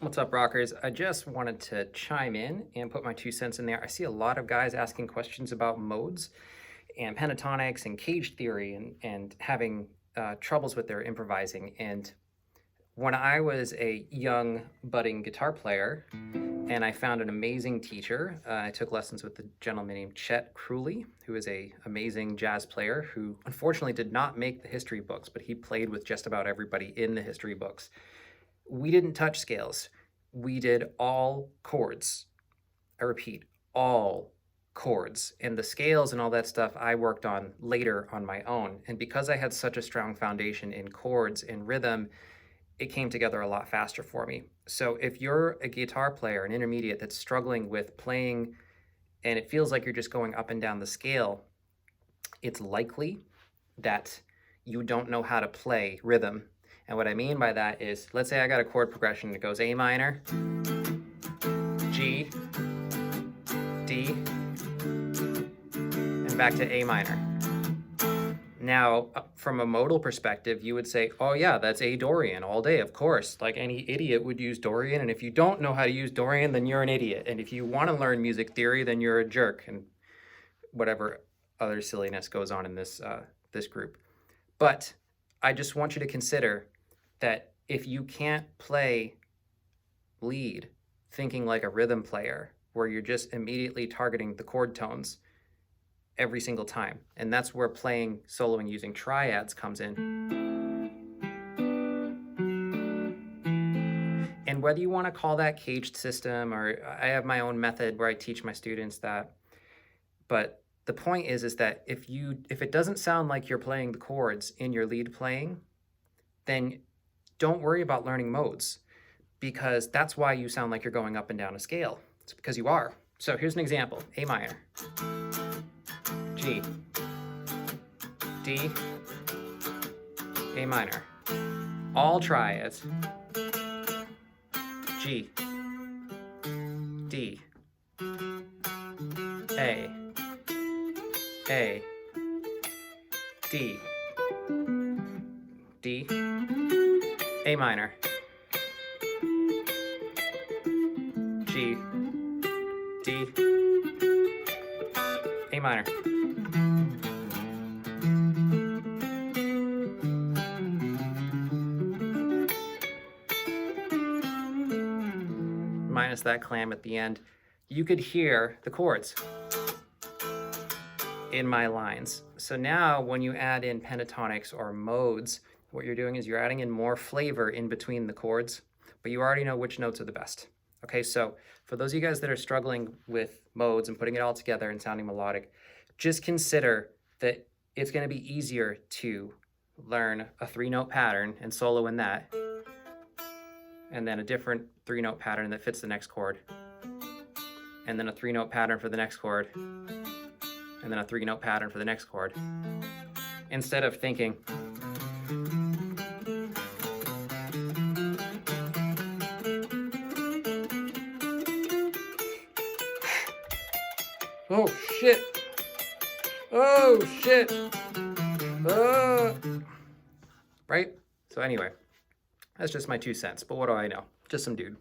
What's up, rockers? I just wanted to chime in and put my 2 cents in there. I see a lot of guys asking questions about modes and pentatonics and cage theory and having troubles with their improvising. And when I was a young budding guitar player and I found an amazing teacher, I took lessons with a gentleman named Chet Crewley, who is an amazing jazz player who unfortunately did not make the history books, but he played with just about everybody in the history books. We didn't touch scales. We did all chords. I repeat, all chords. And the scales and all that stuff I worked on later on my own. And because I had such a strong foundation in chords and rhythm, it came together a lot faster for me. So if you're a guitar player, an intermediate that's struggling with playing and it feels like you're just going up and down the scale, it's likely that you don't know how to play rhythm. And what I mean by that is, let's say I got a chord progression that goes A minor, G, D, and back to A minor. Now, from a modal perspective, you would say, oh yeah, that's A Dorian all day, of course. Like any idiot would use Dorian, and if you don't know how to use Dorian, then you're an idiot. And if you want to learn music theory, then you're a jerk, and whatever other silliness goes on in this group. But I just want you to consider that if you can't play lead thinking like a rhythm player, where you're just immediately targeting the chord tones every single time, and that's where playing, soloing using triads comes in. And whether you want to call that caged system, or I have my own method where I teach my students that, but the point is that if it doesn't sound like you're playing the chords in your lead playing, then don't worry about learning modes, because that's why you sound like you're going up and down a scale. It's because you are. So here's an example. A minor, G, D, A minor. All triads. G, D, A, D, D, A minor, G, D, A minor. Minus that clam at the end. You could hear the chords in my lines. So now when you add in pentatonics or modes, what you're doing is you're adding in more flavor in between the chords, but you already know which notes are the best. Okay, so for those of you guys that are struggling with modes and putting it all together and sounding melodic, just consider that it's going to be easier to learn a 3-note pattern and solo in that, and then a different 3-note pattern that fits the next chord, and then a 3-note pattern for the next chord, and then a 3-note pattern for the next chord, instead of thinking, oh shit, oh shit, right? So anyway, that's just my 2 cents, but what do I know? Just some dude.